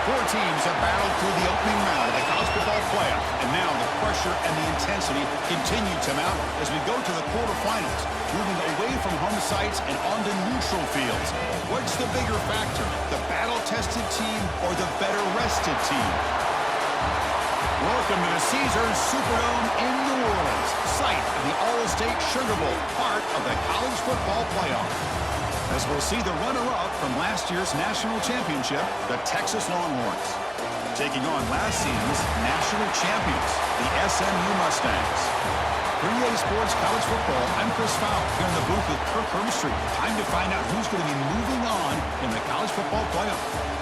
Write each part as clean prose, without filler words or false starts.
Four teams have battled through the opening round of the college football playoff, and now the pressure and the intensity continue to mount as we go to the quarterfinals, moving away from home sites and onto neutral fields. What's the bigger factor, the battle-tested team or the better-rested team? Welcome to the Caesars Superdome in New Orleans, site of the All-State Sugar Bowl, part of the college football playoff. As we'll see the runner-up from last year's national championship, the Texas Longhorns, taking on last season's national champions, the SMU Mustangs. For EA Sports College Football, I'm Chris Fowle, here in the booth with Kirk Hermstreet. Time to find out who's going to be moving on in the college football playoff.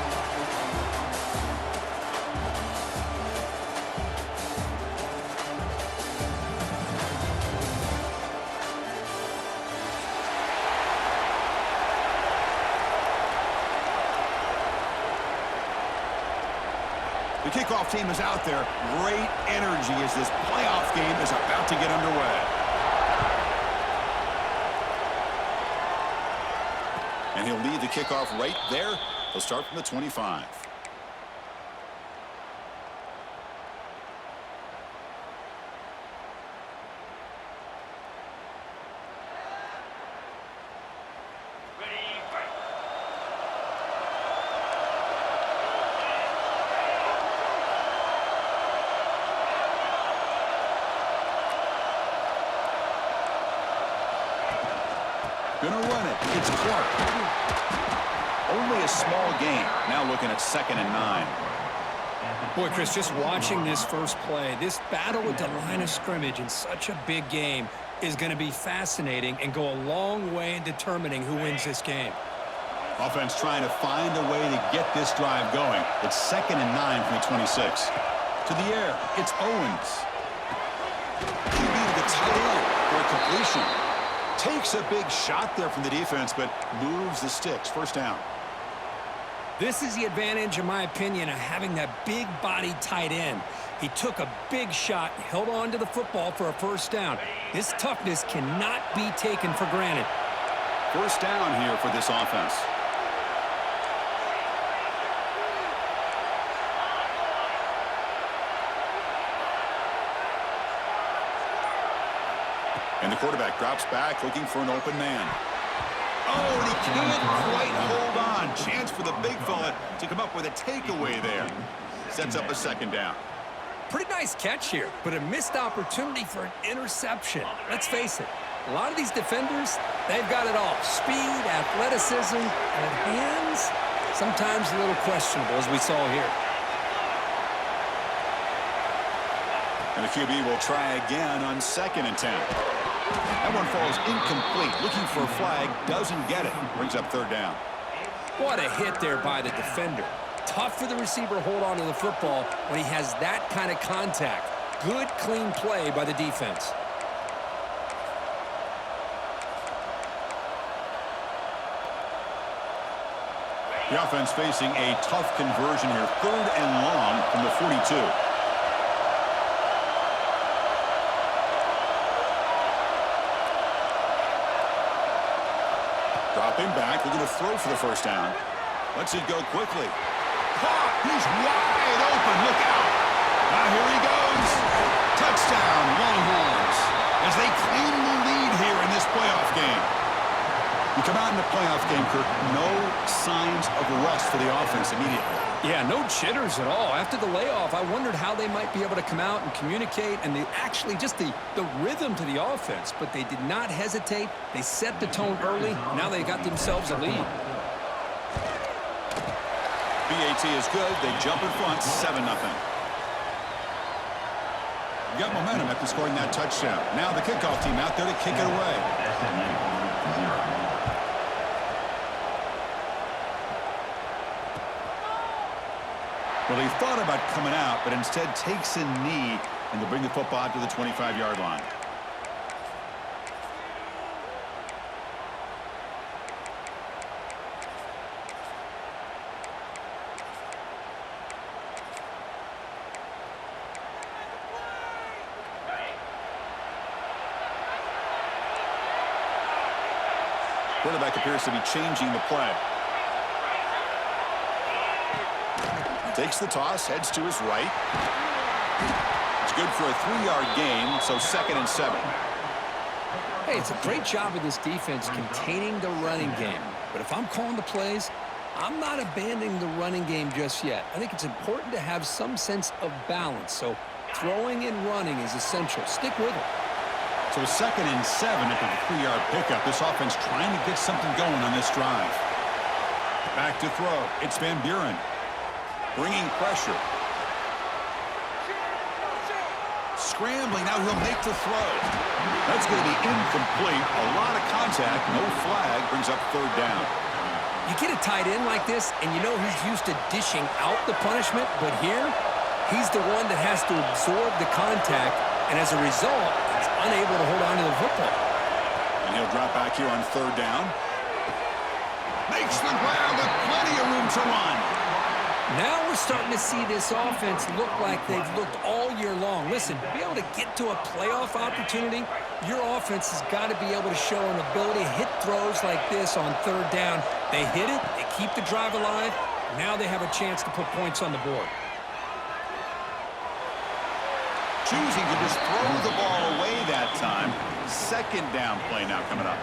The kickoff team is out there. Great energy as this playoff game is about to get underway. And he'll lead the kickoff right there. He'll start from the 25. Gonna run it. It's Clark. Only a small gain. Now looking at 2nd and 9. Boy, Chris, just watching this first play, this battle at the line of scrimmage in such a big game is going to be fascinating and go a long way in determining who wins this game. Offense trying to find a way to get this drive going. It's 2nd and 9 from the 26. To the air, it's Owens. QB to the tight end for a completion. Takes a big shot there from the defense, but moves the sticks. First down. This is the advantage, in my opinion, of having that big body tight end. He took a big shot, held on to the football for a first down. This toughness cannot be taken for granted. First down here for this offense. And the quarterback drops back looking for an open man. Oh, and he can't quite hold on. Chance for the big fella to come up with a takeaway there. Sets up a 2nd down. Pretty nice catch here, but a missed opportunity for an interception. Let's face it, a lot of these defenders, they've got it all. Speed, athleticism, and hands, sometimes a little questionable, as we saw here. And the QB will try again on 2nd and 10. That one falls incomplete. Looking for a flag, doesn't get it. Brings up 3rd down. What a hit there by the defender. Tough for the receiver to hold on to the football when he has that kind of contact. Good, clean play by the defense. The offense facing a tough conversion here. 3rd and long from the 42. Dropping back, looking to throw for the first down. Lets it go quickly. Caught! He's wide open. Look out! Now here he goes. Touchdown, Longhorns. As they claim the lead here in this playoff game. You come out in the playoff game, Kirk, no signs of rust for the offense immediately. Yeah, no jitters at all. After the layoff, I wondered how they might be able to come out and communicate and actually just the rhythm to the offense. But they did not hesitate. They set the tone early. Now they got themselves a lead. BAT is good. They jump in front, 7-0. Got momentum after scoring that touchdown. Now the kickoff team out there to kick it away. Well, he thought about coming out, but instead takes a knee and to bring the football out to the 25-yard line. Quarterback appears to be changing the play. Takes the toss, heads to his right. It's good for a 3-yard gain, so 2nd and 7. Hey, it's a great job of this defense containing the running game. But if I'm calling the plays, I'm not abandoning the running game just yet. I think it's important to have some sense of balance. So throwing and running is essential. Stick with it. So 2nd and 7 after the 3-yard pickup. This offense trying to get something going on this drive. Back to throw. It's Van Buren. Bringing pressure. Scrambling. Now he'll make the throw. That's going to be incomplete. A lot of contact. No flag. Brings up 3rd down. You get a tight end like this, and you know he's used to dishing out the punishment. But here, he's the one that has to absorb the contact. And as a result, he's unable to hold on to the football. And he'll drop back here on 3rd down. Makes the grab with plenty of room to run. Now we're starting to see this offense look like they've looked all year long. Listen, to be able to get to a playoff opportunity, your offense has got to be able to show an ability to hit throws like this on 3rd down. They hit it, they keep the drive alive. Now they have a chance to put points on the board. Choosing to just throw the ball away that time. 2nd down play now coming up.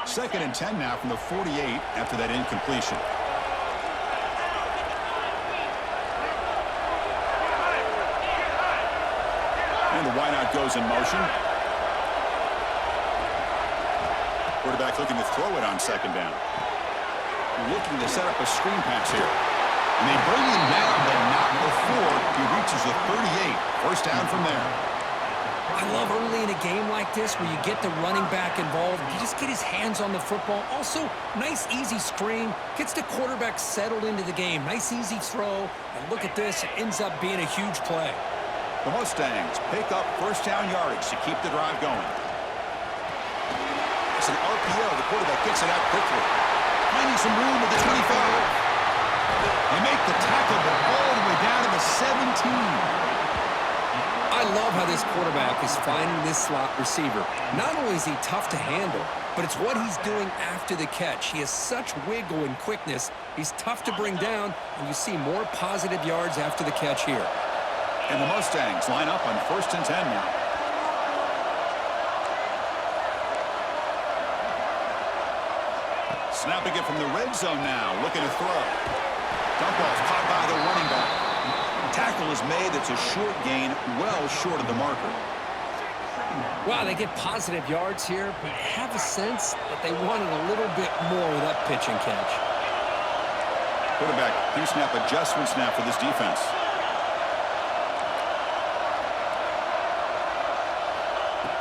Second and 10 now from the 48 after that incompletion. And the wideout goes in motion. Quarterback looking to throw it on 2nd down. Looking to set up a screen pass here. And they bring him down, but not before he reaches the 38. 1st down from there. I love early in a game like this where you get the running back involved. You just get his hands on the football. Also, nice, easy screen. Gets the quarterback settled into the game. Nice, easy throw. And look at this. It ends up being a huge play. The Mustangs pick up 1st down yardage to keep the drive going. It's an RPO. The quarterback gets it out quickly. Finding some room at the 25. They make the tackle, but all the way down to the 17. I love how this quarterback is finding this slot receiver. Not only is he tough to handle, but it's what he's doing after the catch. He has such wiggle and quickness. He's tough to bring down, and you see more positive yards after the catch here. And the Mustangs line up on 1st and 10 now. Snapping it from the red zone now, looking to throw. Dump off caught by the running back. Tackle is made. It's a short gain, well short of the marker. Wow, they get positive yards here, but have a sense that they wanted a little bit more with that pitch and catch. Quarterback pre-snap adjustments now for this defense.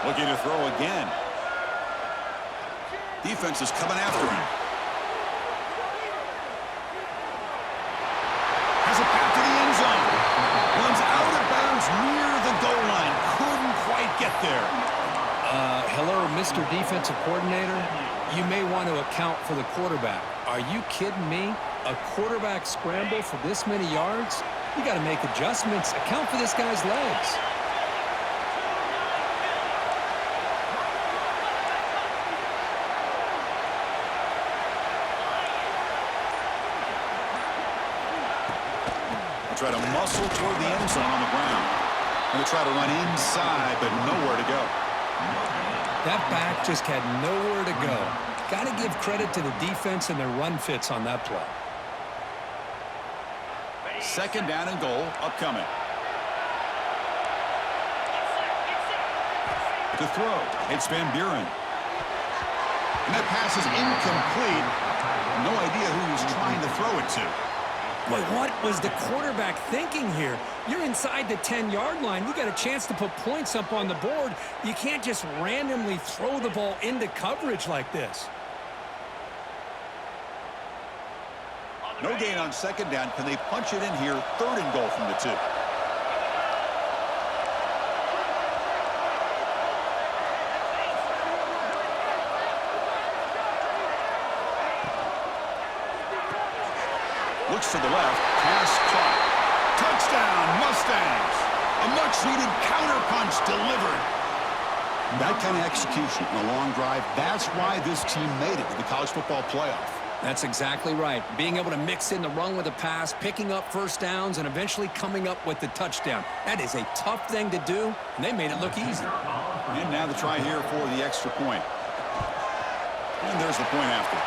Looking to throw again. Defense is coming after him. Has a path to the end zone. Runs out of bounds near the goal line. Couldn't quite get there. Hello, Mr. Defensive Coordinator. You may want to account for the quarterback. Are you kidding me? A quarterback scramble for this many yards? You got to make adjustments. Account for this guy's legs. Try to muscle toward the end zone on the ground. And they try to run inside, but nowhere to go. That back just had nowhere to go. Got to give credit to the defense and their run fits on that play. 2nd down and goal upcoming. To throw, it's Van Buren. And that pass is incomplete. No idea who he's trying to throw it to. Boy, what was the quarterback thinking here? You're inside the 10-yard line. You got a chance to put points up on the board. You can't just randomly throw the ball into coverage like this. No gain on 2nd down. Can they punch it in here? 3rd and goal from the 2. Looks to the left. Pass caught. Touchdown, Mustangs. A much-needed counterpunch delivered. That kind of execution in a long drive, that's why this team made it to the college football playoff. That's exactly right. Being able to mix in the run with a pass, picking up first downs, and eventually coming up with the touchdown. That is a tough thing to do, and they made it look easy. And now the try here for the extra point. And there's the point after.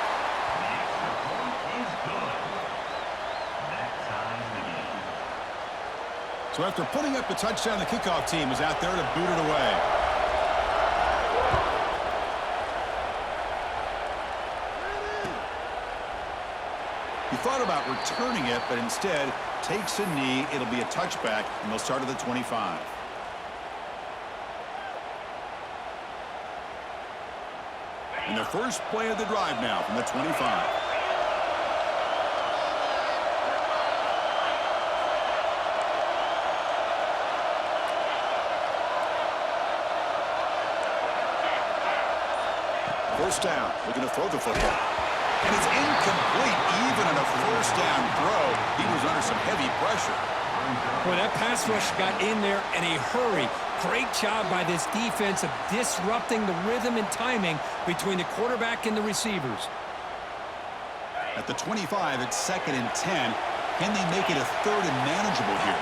So after putting up the touchdown, the kickoff team is out there to boot it away. He thought about returning it, but instead takes a knee. It'll be a touchback, and they'll start at the 25. And the first play of the drive now from the 25. First down, looking to throw the football. And it's incomplete even on a first down throw. He was under some heavy pressure. Boy, that pass rush got in there in a hurry. Great job by this defense of disrupting the rhythm and timing between the quarterback and the receivers. At the 25, it's 2nd and 10. Can they make it a 3rd and manageable here?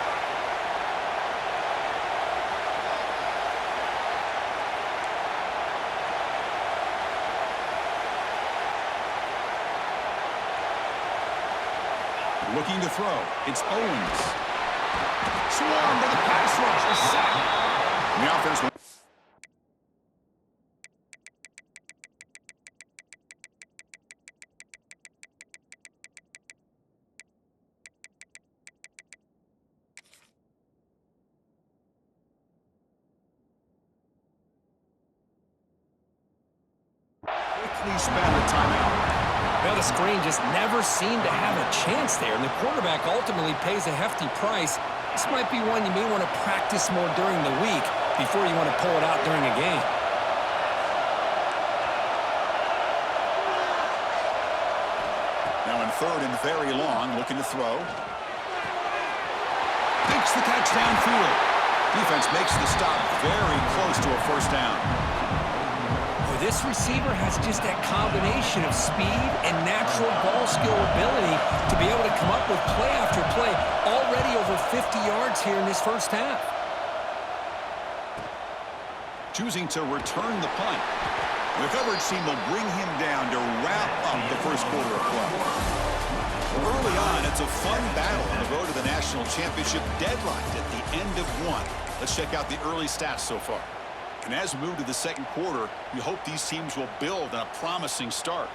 Looking to throw. It's Owens. Swarmed by the pass rush. A sack. And the offense. Quickly spend the timeout. Well, the screen just never seemed to have a chance there, and the quarterback ultimately pays a hefty price. This might be one you may want to practice more during the week before you want to pull it out during a game. Now in 3rd and very long, looking to throw. Makes the catch downfield. Defense makes the stop very close to a first down. This receiver has just that combination of speed and natural ball skill ability to be able to come up with play after play, already over 50 yards here in this first half. Choosing to return the punt. The coverage team will bring him down to wrap up the first quarter of play. Early on, it's a fun battle on the road to the national championship, deadlocked at the end of one. Let's check out the early stats so far. And as we move to the second quarter, we hope these teams will build on a promising start.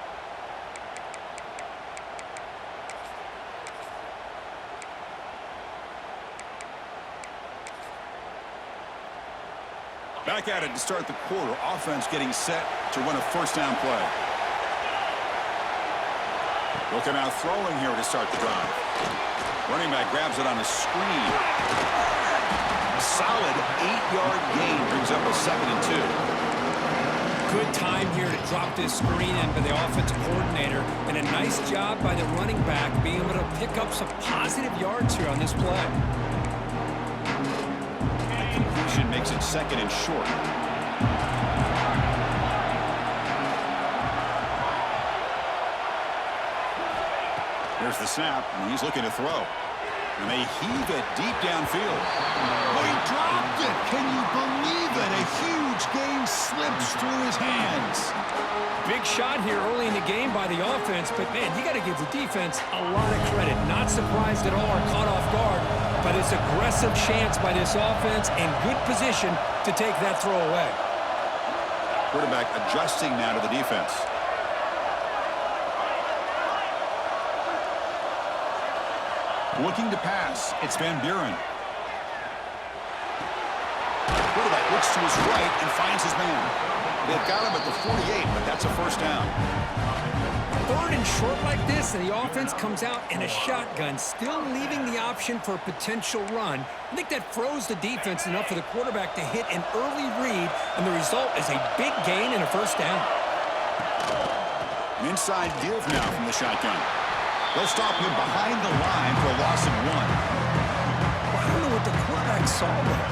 Back at it to start the quarter. Offense getting set to run a first down play. Looking out throwing here to start the drive. Running back grabs it on a screen. Solid 8-yard gain brings up a 2nd and 2. Good time here to drop this screen in by the offensive coordinator, and a nice job by the running back being able to pick up some positive yards here on this play. The completion makes it 2nd and short. There's the snap, and he's looking to throw. And they heave it deep downfield. Oh, he dropped it. Can you believe it? A huge gain slips through his hands. Big shot here early in the game by the offense, but, man, you got to give the defense a lot of credit. Not surprised at all or caught off guard by this aggressive chance by this offense and good position to take that throw away. Quarterback adjusting now to the defense. Looking to pass. It's Van Buren. Quarterback looks to his right and finds his man. They've got him at the 48, but that's a first down. 3rd and short like this, and the offense comes out in a shotgun, still leaving the option for a potential run. I think that froze the defense enough for the quarterback to hit an early read, and the result is a big gain and a first down. An inside give now from the shotgun. They'll stop him behind the line for a loss of 1. Well, I don't know what the quarterback saw there.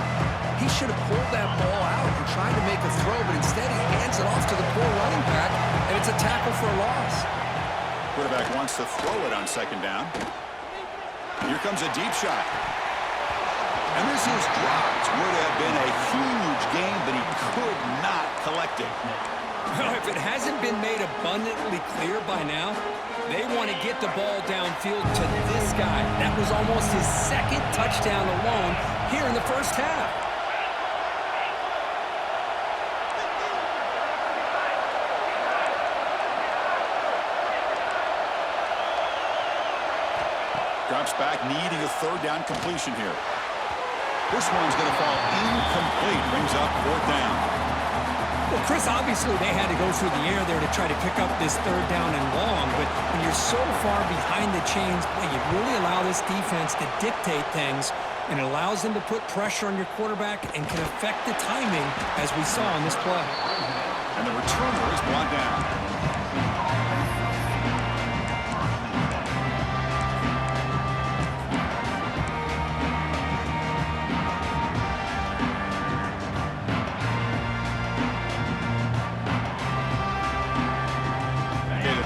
He should have pulled that ball out and trying to make a throw, but instead he hands it off to the poor running back, and it's a tackle for a loss. Quarterback wants to throw it on second down. Here comes a deep shot. And this is dropped. Would have been a huge gain, but he could not collect it. Well, if it hasn't been made abundantly clear by now, they want to get the ball downfield to this guy. That was almost his second touchdown alone here in the first half. Drops back, needing a third down completion here. This one's going to fall incomplete. Brings up fourth down. Well, Chris, obviously they had to go through the air there to try to pick up this third down and long, but when you're so far behind the chains, boy, you really allow this defense to dictate things, and it allows them to put pressure on your quarterback and can affect the timing, as we saw in this play. And the returner is brought down.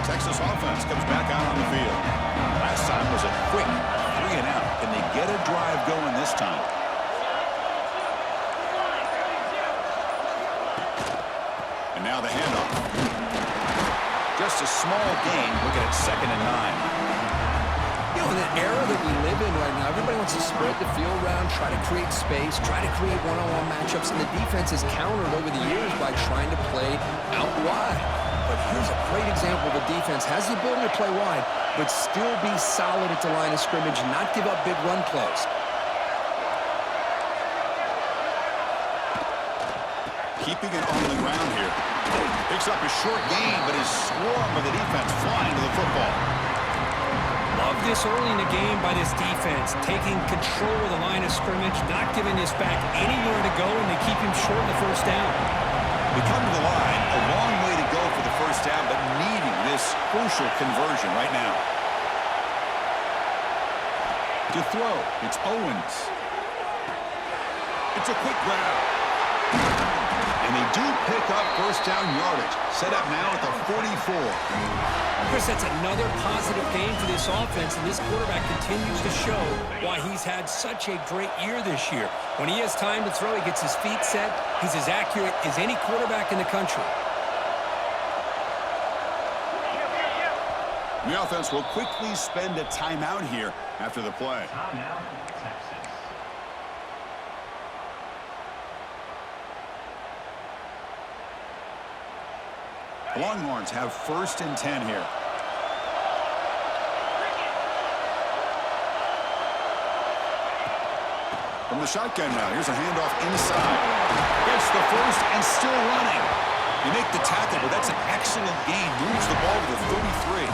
Texas offense comes back out on the field. Last time was a quick 3-and-out. Can they get a drive going this time? And now the handoff. Just a small gain. Look at it, 2nd and 9. You know, in the era that we live in right now, everybody wants to spread the field around, try to create space, try to create one-on-one matchups, and the defense has countered over the years by trying to play out wide. But here's a great example. The defense has the ability to play wide, but still be solid at the line of scrimmage and not give up big run plays. Keeping it on the ground here. Picks up a short gain, but his swarm of the defense flying to the football. Love this early in the game by this defense, taking control of the line of scrimmage, not giving this back anywhere to go, and they keep him short of the first down. We come to the line, a long way to go for the first down, but needing this crucial conversion right now. To throw, it's Owens. It's a quick grab. And they do pick up first down yardage. Set up now at the 44. Chris, that's another positive game for this offense, and this quarterback continues to show why he's had such a great year this year. When he has time to throw, he gets his feet set. He's as accurate as any quarterback in the country. The offense will quickly spend a timeout here after the play. The Longhorns have 1st and 10 here. From the shotgun now, here's a handoff inside. Gets the first and still running. You make the tackle, but that's an excellent gain. Moves the ball to the 33.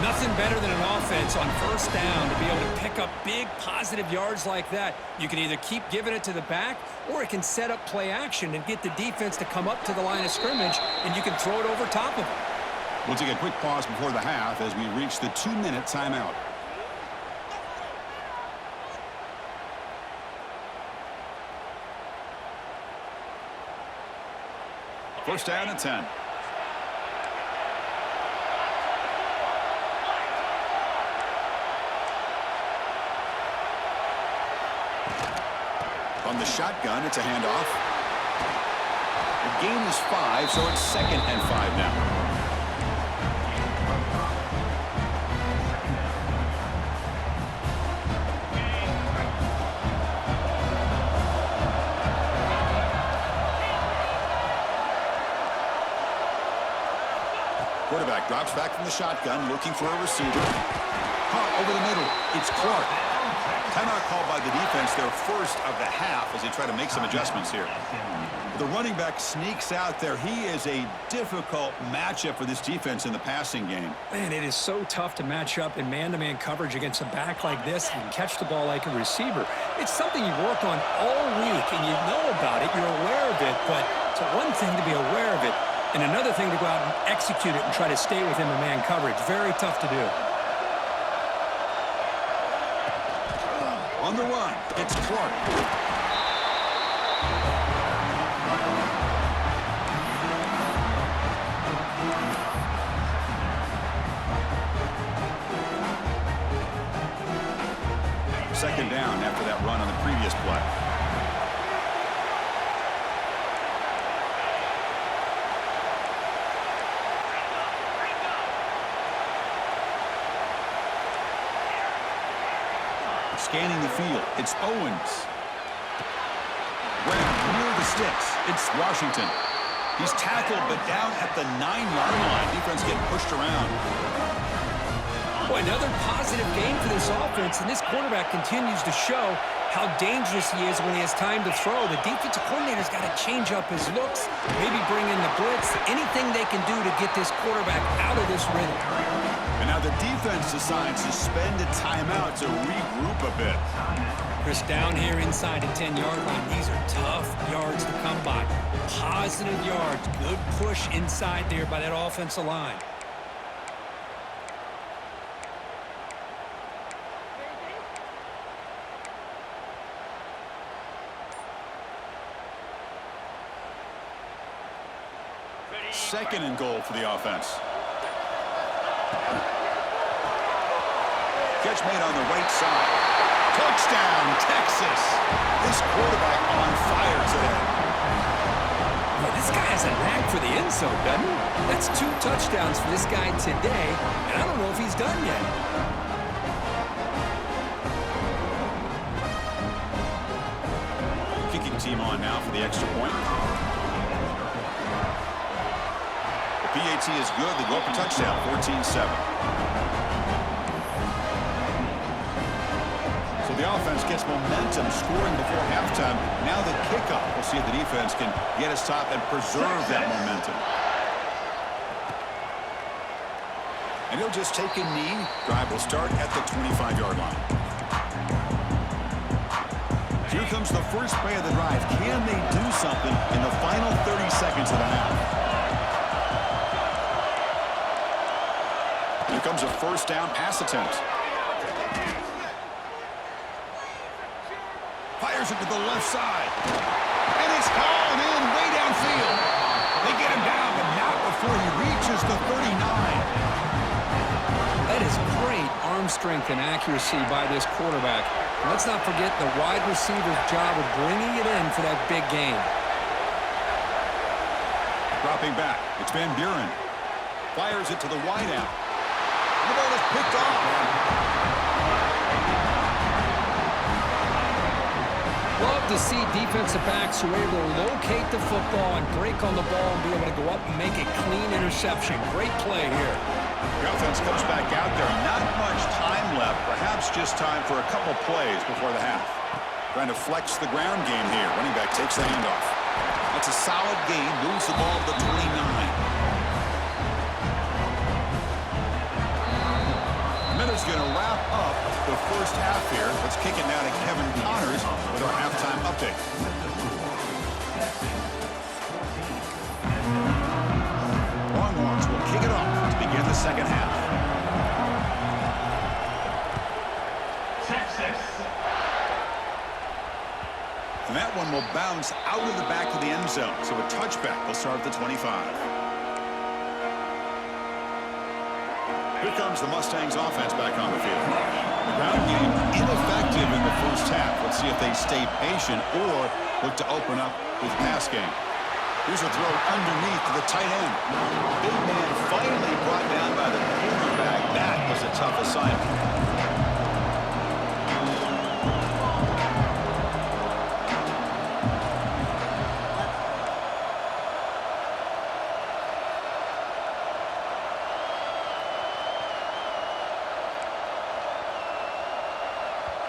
Nothing better than an offense on first down to be able to pick up big positive yards like that. You can either keep giving it to the back, or it can set up play action and get the defense to come up to the line of scrimmage, and you can throw it over top of them. We'll take a quick pause before the half as we reach the 2-minute timeout. First down and 10. On the shotgun, it's a handoff. The gain is 5, so it's 2nd and 5 now. Quarterback drops back from the shotgun, looking for a receiver. Caught over the middle. It's Clark. Timeout called by the defense, their first of the half, as they try to make some adjustments here. The running back sneaks out there. He is a difficult matchup for this defense in the passing game. Man, it is so tough to match up in man-to-man coverage against a back like this and catch the ball like a receiver. It's something you work on all week, and you know about it. You're aware of it, but it's one thing to be aware of it, and another thing to go out and execute it and try to stay within the man coverage. Very tough to do. On the run, it's Clark. Second down after that run on the previous play. Scanning the field, it's Owens. Brown near the sticks, it's Washington. He's tackled, but down at the 9-yard line. Defense getting pushed around. Boy, another positive game for this offense, and this quarterback continues to show how dangerous he is when he has time to throw. The defensive coordinator's got to change up his looks, maybe bring in the blitz, anything they can do to get this quarterback out of this rhythm. And now the defense decides to spend a timeout to regroup a bit. Chris, down here inside the 10-yard line, these are tough yards to come by. Positive yards, good push inside there by that offensive line. Second and goal for the offense. Catch made on the right side. Touchdown, Texas. This quarterback on fire today. Well, this guy has a knack for the end zone, doesn't he? That's 2 touchdowns for this guy today, and I don't know if he's done yet. Kicking team on now for the extra point. PAT is good. They go up a touchdown, 14-7. So the offense gets momentum, scoring before halftime. Now the kickoff. We'll see if the defense can get us top and preserve that momentum. And he'll just take a knee. Drive will start at the 25-yard line. Here comes the first play of the drive. Can they do something in the final 30 seconds of the half? Here comes a first down pass attempt. Fires it to the left side. And it's hauled in way downfield. They get him down, but not before he reaches the 39. That is great arm strength and accuracy by this quarterback. And let's not forget the wide receiver's job of bringing it in for that big game. Dropping back, it's Van Buren. Fires it to the wideout. The ball is picked off. Love to see defensive backs who are able to locate the football and break on the ball and be able to go up and make a clean interception. Great play here. The offense comes back out there. Not much time left. Perhaps just time for a couple plays before the half. Trying to flex the ground game here. Running back takes the handoff. That's a solid gain. Moves the ball to the 29. Is going to wrap up the first half here. Let's kick it now to Kevin Connors with our halftime update. Longhorns will kick it off to begin the second half. Texas. And that one will bounce out of the back of the end zone. So a touchback will start at the 25. Here comes the Mustangs offense back on the field. The ground game ineffective in the first half. Let's see if they stay patient or look to open up with pass game. Here's a throw underneath to the tight end. Big man finally brought down by the quarterback. That was a tough assignment.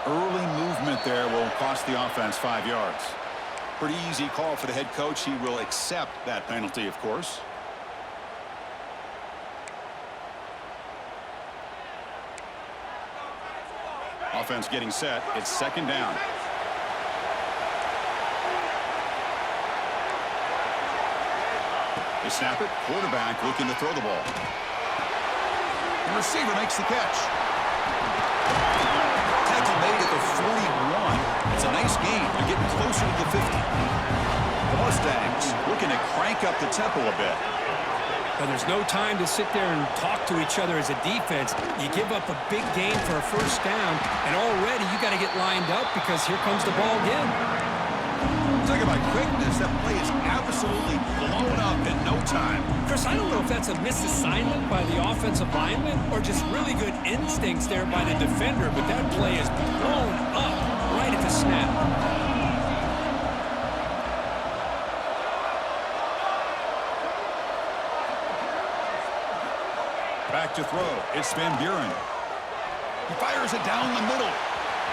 Early movement there will cost the offense 5 yards. Pretty easy call for the head coach. He will accept that penalty, of course. Offense getting set. It's second down. They snap it. Quarterback looking to throw the ball. The receiver makes the catch. Tackle made at the 41. It's a nice gain. They're getting closer to the 50. The Mustangs looking to crank up the tempo a bit. But there's no time to sit there and talk to each other as a defense. You give up a big gain for a first down, and already you got to get lined up because here comes the ball again. Talk about quickness. That play is absolutely blown up in no time. Chris, I don't know if that's a misassignment by the offensive lineman or just really good instincts there by the defender, but that play is blown up right at the snap. Back to throw. It's Van Buren. He fires it down the middle.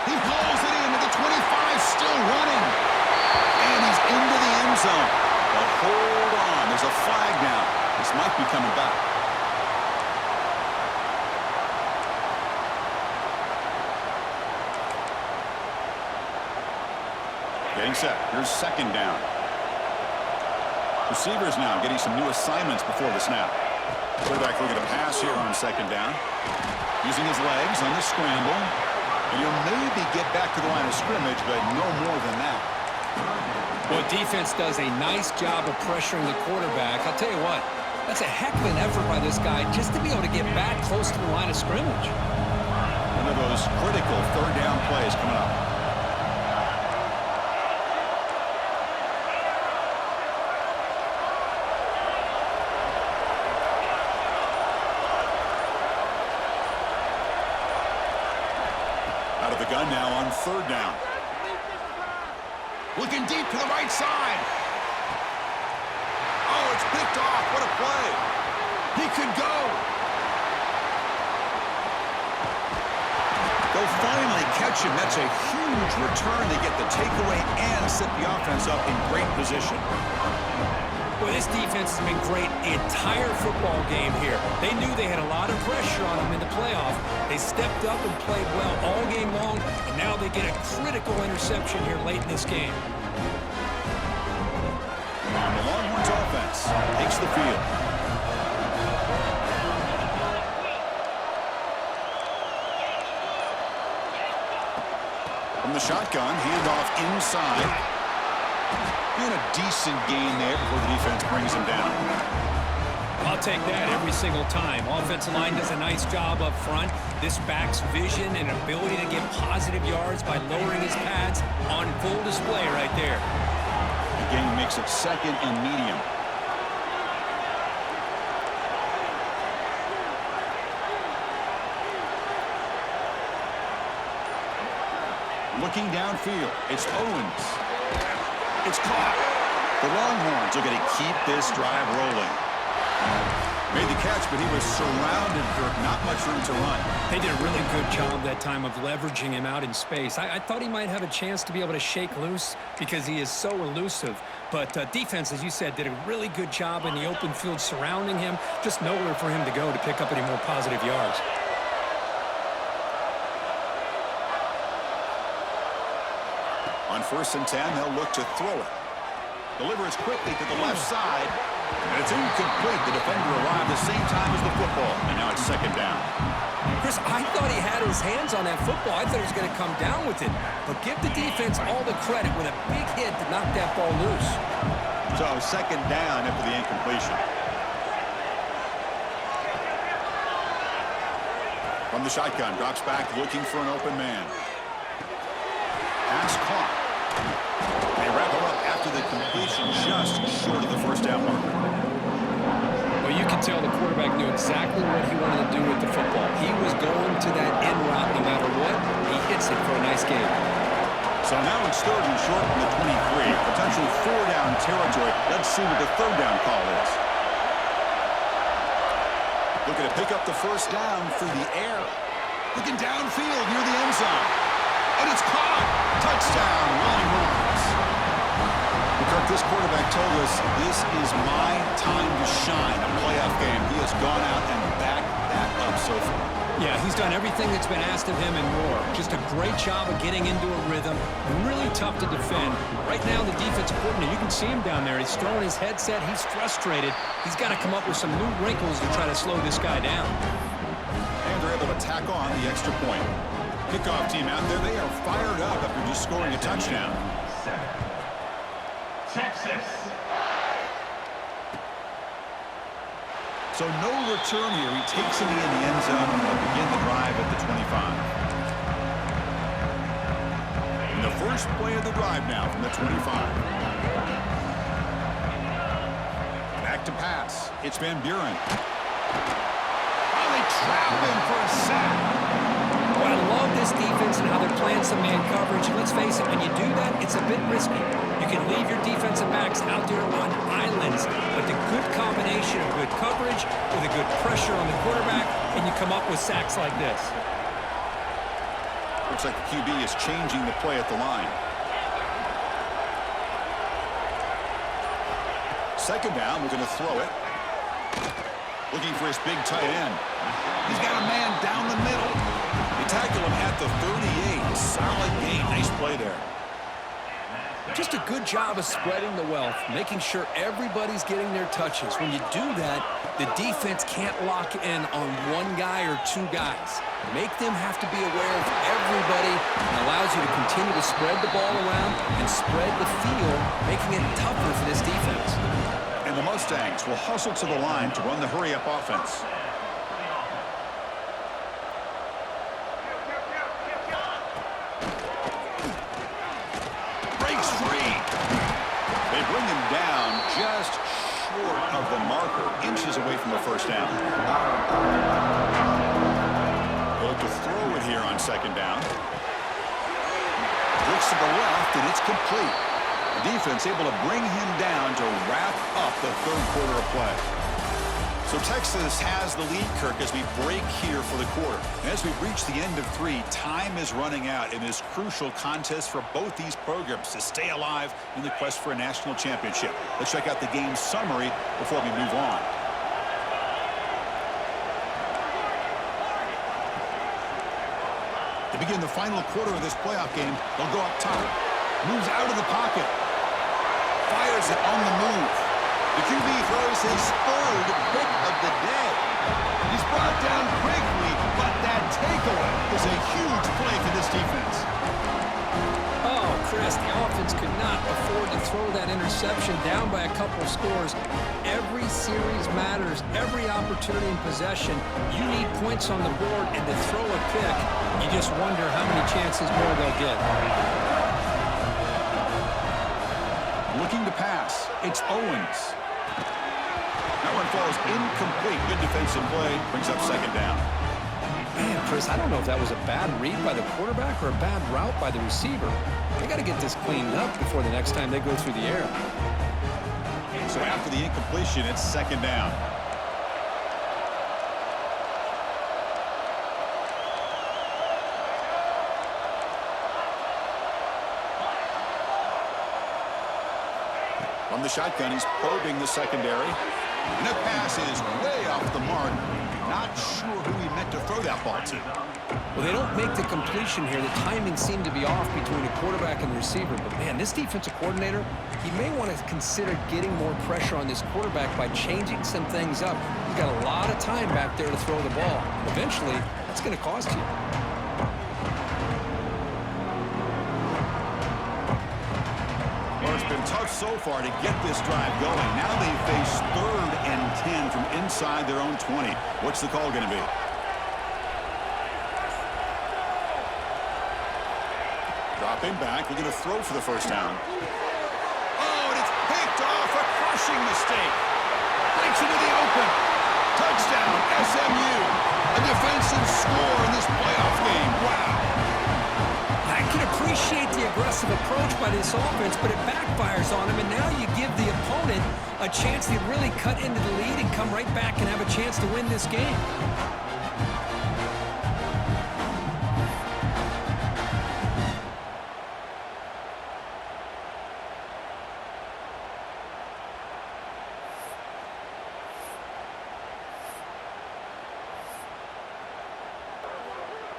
He blows it into the 25, still running. And he's into the end zone. But hold on. There's a flag now. This might be coming back. Getting set. Here's second down. Receivers now getting some new assignments before the snap. Quarterback looking to pass here on second down. Using his legs on the scramble. And you'll maybe get back to the line of scrimmage, but no more than that. Well, defense does a nice job of pressuring the quarterback. I'll tell you what, that's a heck of an effort by this guy just to be able to get back close to the line of scrimmage. One of those critical third down plays coming up. Out of the gun now on third down. Looking deep to the right side. Oh, it's picked off. What a play. He could go. They'll finally catch him. That's a huge return. They get the takeaway and set the offense up in great position. Well, this defense has been great the entire football game here. They knew they had a lot of pressure on them in the playoff. They stepped up and played well all game long, and now they get a critical interception here late in this game. The Longhorns offense takes the field. From the shotgun, handoff inside. And a decent gain there before the defense brings him down. I'll take that every single time. Offensive line does a nice job up front. This back's vision and ability to get positive yards by lowering his pads on full display right there. The game makes it second and medium. Looking downfield, it's Owens. It's caught. The Longhorns are going to keep this drive rolling. Made the catch, but he was surrounded for not much room to run. They did a really good job that time of leveraging him out in space. I thought he might have a chance to be able to shake loose because he is so elusive. But defense, as you said, did a really good job in the open field surrounding him. Just nowhere for him to go to pick up any more positive yards. On 1st and 10, they'll look to throw it. Delivers quickly to the left side. And it's incomplete. The defender arrived the same time as the football. And now it's second down. Chris, I thought he had his hands on that football. I thought he was going to come down with it. But give the defense all the credit with a big hit to knock that ball loose. So second down after the incompletion. From the shotgun, drops back looking for an open man. Pass caught. They wrap him up after the completion just short of the first down marker. Well, you can tell the quarterback knew exactly what he wanted to do with the football. He was going to that end route no matter what. He hits it for a nice game. So now it's third and short from the 23. Potential four-down territory. Let's see what the third down call is. Looking to pick up the first down through the air. Looking downfield near the end zone. And it's caught. Touchdown, Longhorns. Kirk, this quarterback told us this is my time to shine, a playoff game. He has gone out and backed that up so far. Yeah, he's done everything that's been asked of him and more. Just a great job of getting into a rhythm. Really tough to defend. Right now, the defensive coordinator, you can see him down there. He's throwing his headset. He's frustrated. He's got to come up with some new wrinkles to try to slow this guy down. And they're able to tack on the extra point. Kickoff team out there, they are fired up after just scoring a touchdown. Texas. So no return here. He takes it in the end zone and will begin the drive at the 25. And the first play of the drive now from the 25. Back to pass. It's Van Buren. Oh, they trap him for a sack. Well, I love this defense and how they're playing some man coverage. Let's face it, when you do that, it's a bit risky. You can leave your defensive backs out there on islands, but the good combination of good coverage with a good pressure on the quarterback, and you come up with sacks like this. Looks like the QB is changing the play at the line. Second down, we're going to throw it. Looking for his big tight end. He's got a man down the middle. They tackle him at the 38. Solid gain. Nice play there. Just a good job of spreading the wealth, making sure everybody's getting their touches. When you do that, the defense can't lock in on one guy or two guys. Make them have to be aware of everybody, and allows you to continue to spread the ball around and spread the field, making it tougher for this defense. And the Mustangs will hustle to the line to run the hurry-up offense. Breaks free. They bring him down just short of the marker, inches away from the first down. They'll look to throw it here on second down. Looks to the left, and it's complete. The defense able to bring him down to wrap up the third quarter of play. So Texas has the lead, Kirk, as we break here for the quarter. And as we reach the end of three, time is running out in this crucial contest for both these programs to stay alive in the quest for a national championship. Let's check out the game summary before we move on. To begin the final quarter of this playoff game, they'll go up top. Moves out of the pocket. Fires it on the move. The QB throws his third pick of the day. He's brought down quickly, but that takeaway is a huge play for this defense. Oh, Chris, the offense could not afford to throw that interception down by a couple of scores. Every series matters. Every opportunity in possession. You need points on the board, and to throw a pick, you just wonder how many chances more they'll get. Looking to pass. It's Owens. That one falls incomplete. Good defensive play. Brings up second down. Man, Chris, I don't know if that was a bad read by the quarterback or a bad route by the receiver. They got to get this cleaned up before the next time they go through the air. So after the incompletion, it's second down. From the shotgun, he's probing the secondary. And that pass is way off the mark. Not sure who he meant to throw that ball to. Well, they don't make the completion here. The timing seemed to be off between the quarterback and the receiver. But, man, this defensive coordinator, he may want to consider getting more pressure on this quarterback by changing some things up. He's got a lot of time back there to throw the ball. Eventually, that's going to cost you. It's been tough so far to get this drive going. Now they face 3rd and 10 from inside their own 20. What's the call going to be? Dropping back. We're going to throw for the first down. Oh, and it's picked off. A crushing mistake. Breaks into the open. Touchdown, SMU. A defensive score in this playoff game. Wow. I can appreciate the aggressive approach by this offense, but it backfires on him, and now you give the opponent a chance to really cut into the lead and come right back and have a chance to win this game.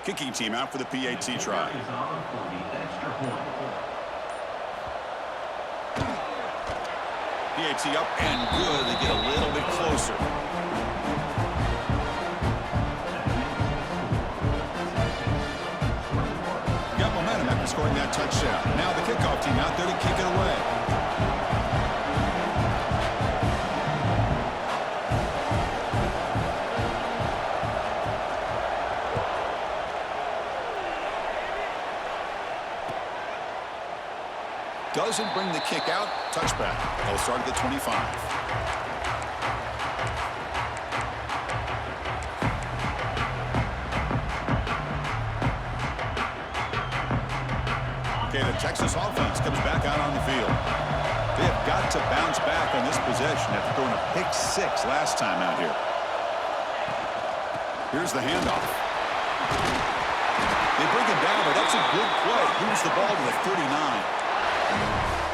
Kicking team out for the PAT try. PAT up and good. They get a little bit closer. Got momentum after scoring that touchdown. Now the kickoff team out there to kick it away. doesn't bring the kick out. Touchback. They'll start at the 25. Okay, the Texas offense comes back out on the field. They have got to bounce back on this possession after throwing a pick 6 last time out here. Here's the handoff. They bring him down, but that's a good play. Moves the ball to the 39.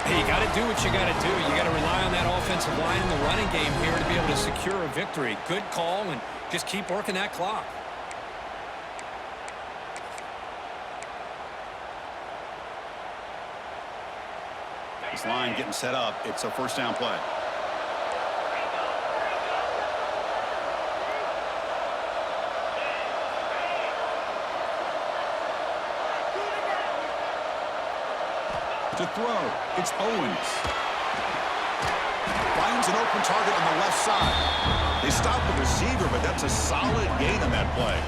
Hey, you got to do what you got to do. You got to rely on that offensive line in the running game here to be able to secure a victory. Good call, and just keep working that clock. This line getting set up. It's a first down play. To throw, it's Owens. Finds an open target on the left side. They stop the receiver, but that's a solid gain on that play.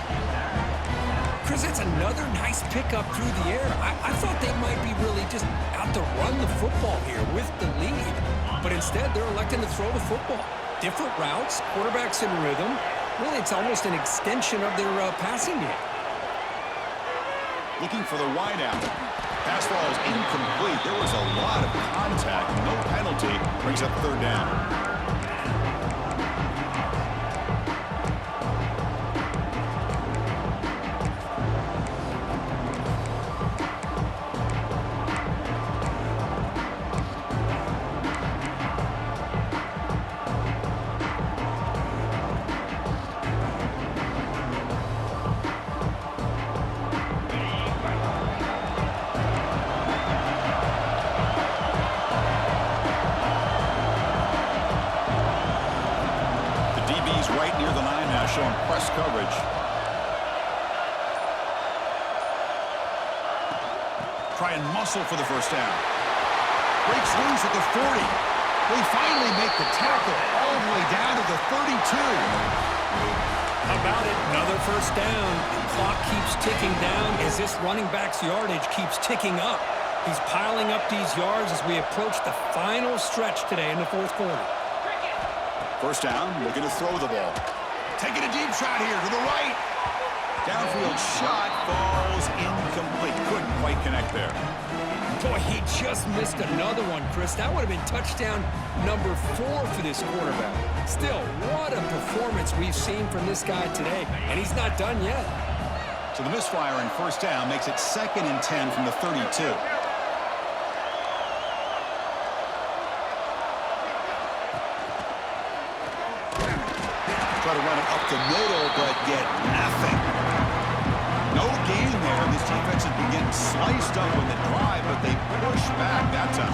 Chris, it's another nice pickup through the air. I thought they might be really just out to run the football here with the lead. But instead, they're electing to throw the football. Different routes, quarterbacks in rhythm. Really, it's almost an extension of their passing game. Looking for the wideout. Pass ball is incomplete. There was a lot of contact. No penalty. Brings up third down. Right near the line now, showing press coverage. Try and muscle for the first down. Breaks loose at the 40. They finally make the tackle all the way down to the 32. How about it? Another first down. The clock keeps ticking down as this running back's yardage keeps ticking up. He's piling up these yards as we approach the final stretch today in the fourth quarter. First down, looking to throw the ball. Taking a deep shot here to the right. Downfield shot falls incomplete. Couldn't quite connect there. Boy, he just missed another one, Chris. That would have been touchdown number 4 for this quarterback. Still, what a performance we've seen from this guy today, and he's not done yet. So the misfire in first down makes it 2nd and 10 from the 32. Try to run it up the middle, but get nothing. No gain there. This defense has been getting sliced up in the drive, but they push back that time.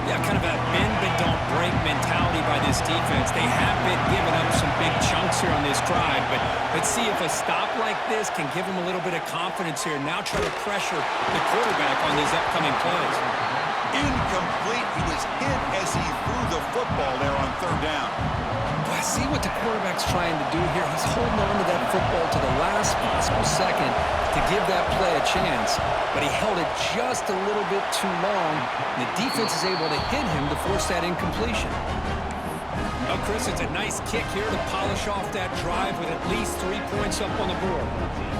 Yeah, kind of a bend but don't break mentality by this defense. They have been giving up some big chunks here on this drive, but let's see if a stop like this can give them a little bit of confidence here. Now try to pressure the quarterback on these upcoming plays. Incomplete. He was hit as he threw the football there on third down. I see what the quarterback's trying to do here. He's holding on to that football to the last possible second to give that play a chance, but he held it just a little bit too long. The defense is able to hit him to force that incompletion. Well, Chris, it's a nice kick here to polish off that drive with at least 3 points up on the board.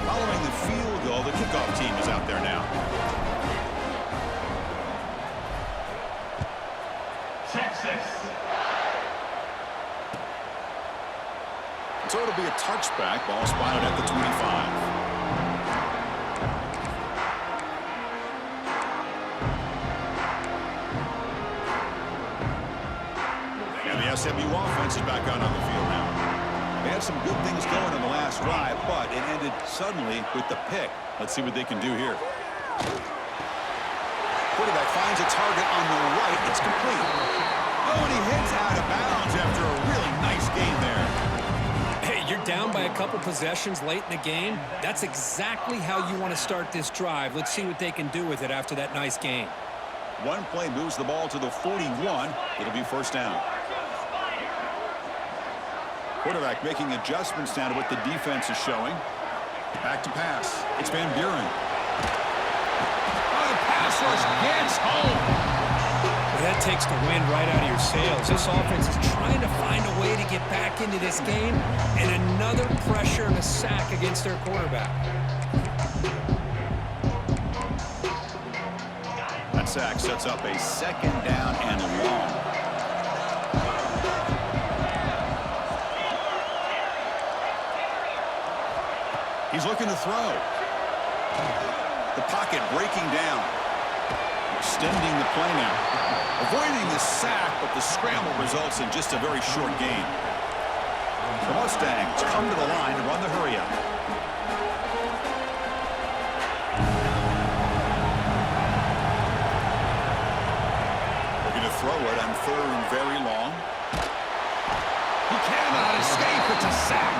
Following the field goal, the kickoff team is out there now. Texas. So it'll be a touchback. Ball spotted at the 25. And the SMU offense is back out on the field now. They had some good things going on the last drive, but it ended suddenly with the pick. Let's see what they can do here. Quarterback finds a target on the right. It's complete. Oh, and he hits out of bounds after a really nice gain there. You're down by a couple possessions late in the game. That's exactly how you want to start this drive. Let's see what they can do with it after that nice game. One play moves the ball to the 41. It'll be first down. Quarterback making adjustments down to what the defense is showing. Back to pass. It's Van Buren. Oh, the pass rush gets home. That takes the wind right out of your sails. This offense is trying to find a way to get back into this game, and another pressure and a sack against their quarterback. That sack sets up a second down and long. He's looking to throw. The pocket breaking down. Extending the play now. Avoiding the sack, but the scramble results in just a very short gain. The Mustangs come to the line to run the hurry-up. Looking to throw it on third and very long. He cannot escape. It's a sack.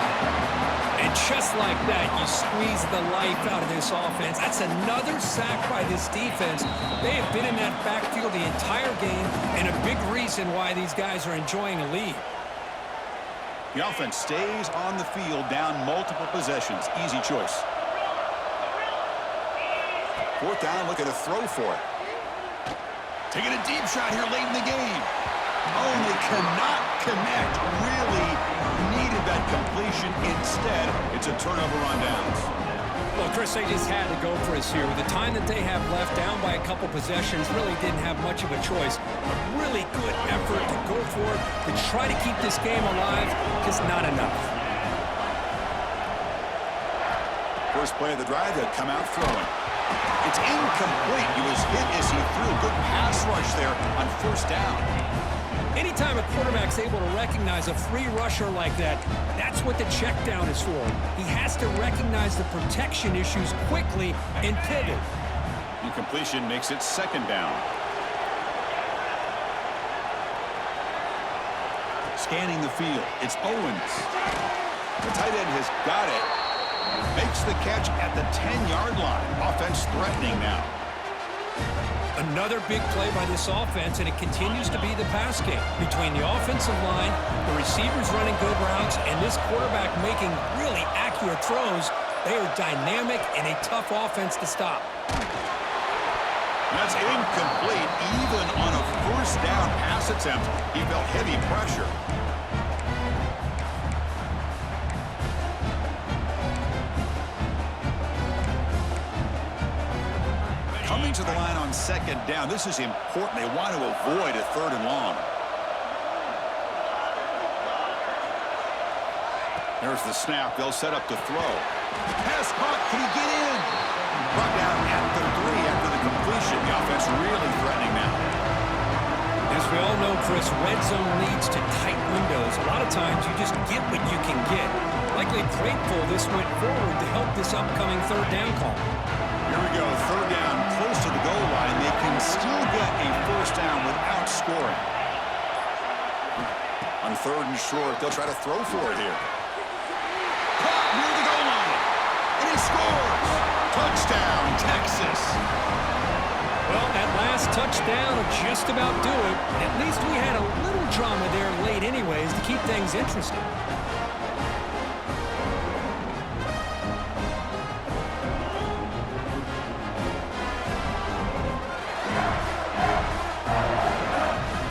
And just like that, you squeeze the life out of this offense. That's another sack by this defense. They have been in that backfield the entire game, and a big reason why these guys are enjoying a lead. The offense stays on the field down multiple possessions. Easy choice. Fourth down, looking to throw for it. Taking a deep shot here late in the game. Oh, and they cannot connect. Really needed that completion. Instead, it's a turnover on downs. Well, Chris, they just had to go for us here. With the time that they have left, down by a couple possessions, really didn't have much of a choice. A really good effort to go for it, to try to keep this game alive, just not enough. First play of the drive, they'll come out throwing. It's incomplete. He was hit as he threw. Good pass rush there on first down. Anytime a quarterback's able to recognize a free rusher like that, that's what the check down is for. He has to recognize the protection issues quickly and pivot. Incompletion makes it second down. Scanning the field, it's Owens. The tight end has got it. Makes the catch at the 10-yard line. Offense threatening now. Another big play by this offense, and it continues to be the pass game. Between the offensive line, the receivers running good routes, and this quarterback making really accurate throws, they are dynamic and a tough offense to stop. That's incomplete. Even on a first down pass attempt, he felt heavy pressure. Coming to the line on second down. This is important. They want to avoid a third and long. There's the snap. They'll set up to throw. Pass caught. Can he get in? Brought down at the 3 after the completion. The offense really threatening now. As we all know, Chris, red zone leads to tight windows. A lot of times you just get what you can get. Likely grateful this went forward to help this upcoming third down call. Here we go. Third down, close to the goal line. They can still get a first down without scoring. On third and short, they'll try to throw for it here. Caught near the goal line. And he scores. Touchdown, Texas. Well, that last touchdown will just about do it. At least we had a little drama there late anyways to keep things interesting.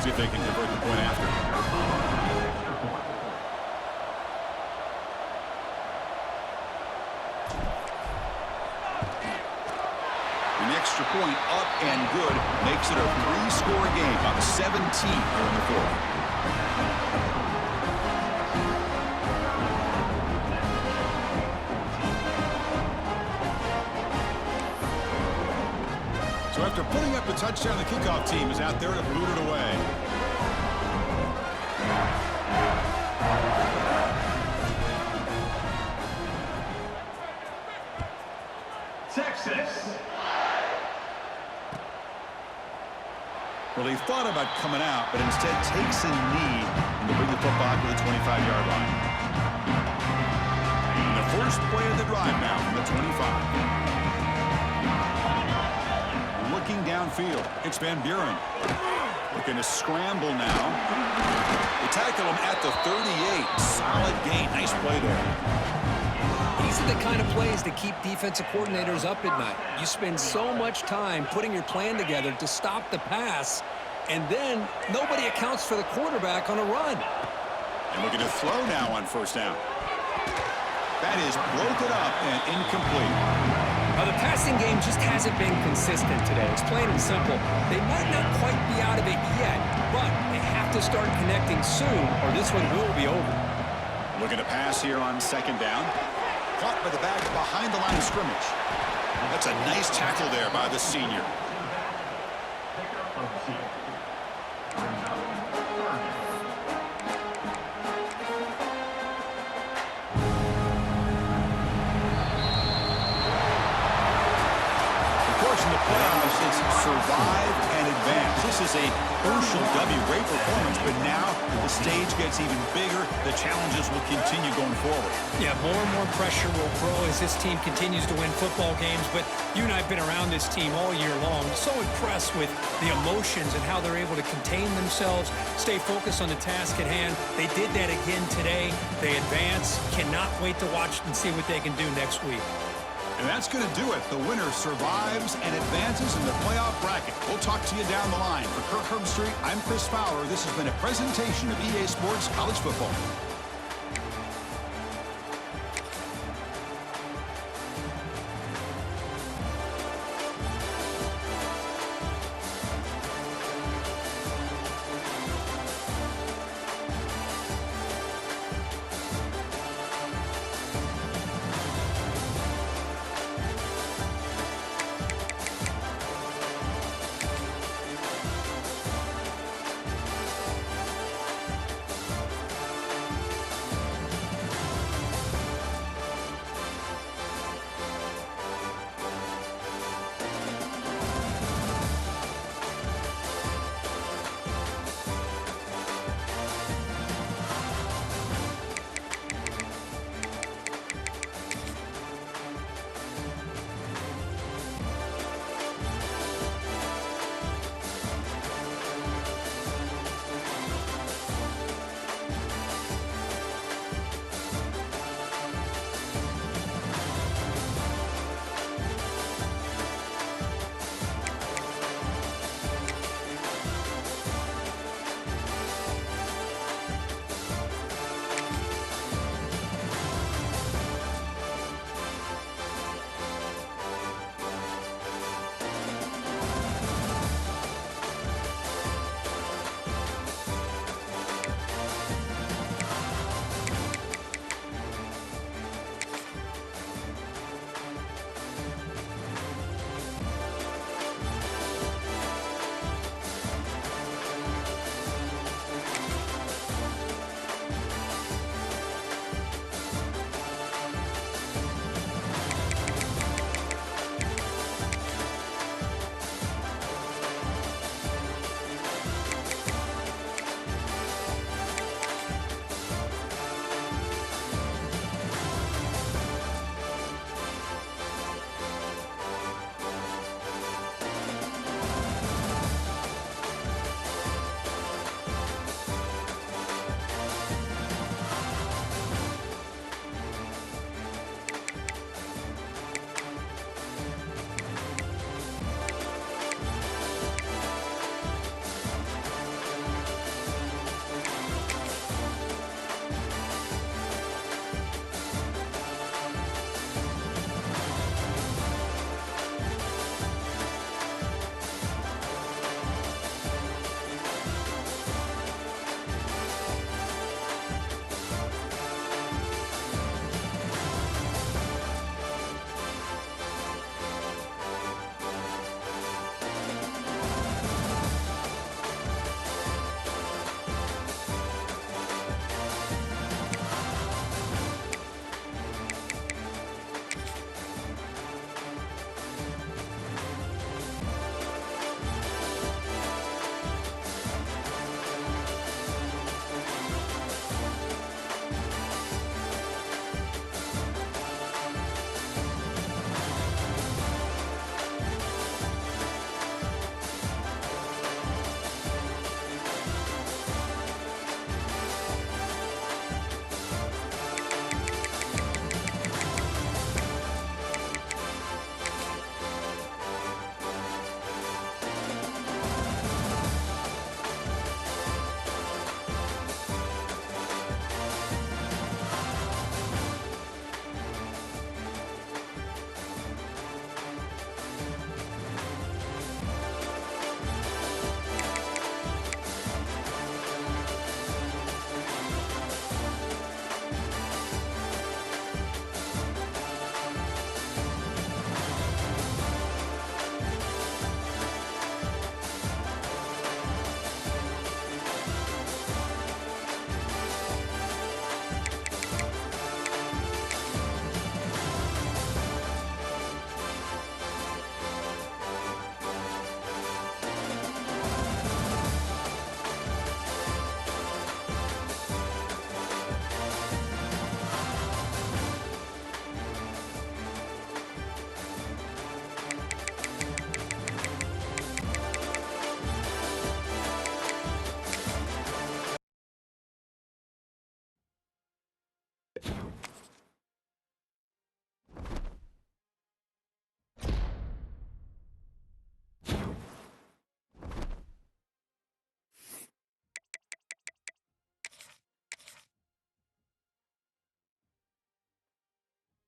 See if they can convert the point after. An extra point up and good makes it a 3-score game, up 17 here in the fourth. So after putting up the touchdown, the kickoff team is out there to boot it away. Texas. Well, he thought about coming out, but instead takes a knee and will bring the football to the 25-yard line. And the first play of the drive now from the 25. Looking downfield, it's Van Buren. Looking to scramble now. They tackle him at the 38. Solid gain. Nice play there. These are the kind of plays that keep defensive coordinators up at night. You spend so much time putting your plan together to stop the pass, And then nobody accounts for the quarterback on a run. And looking to throw now on first down. That is broken up and incomplete. Now, the passing game just hasn't been consistent today. It's plain and simple. They might not quite be out of it yet, but they have to start connecting soon or this one will be over. Looking to pass here on second down. Caught by the back behind the line of scrimmage. That's a nice tackle there by the senior. In the playoffs, it's survive and advance. This is a crucial W. Great performance, but now the stage gets even bigger. The challenges will continue going forward. Yeah, more and more pressure will grow as this team continues to win football games, but you and I have been around this team all year long. So impressed with the emotions and how they're able to contain themselves, stay focused on the task at hand. They did that again today. They advance. Cannot wait to watch and see what they can do next week. And that's going to do it. The winner survives and advances in the playoff bracket. We'll talk to you down the line. For Kirk Herbstreit, I'm Chris Fowler. This has been a presentation of EA Sports College Football.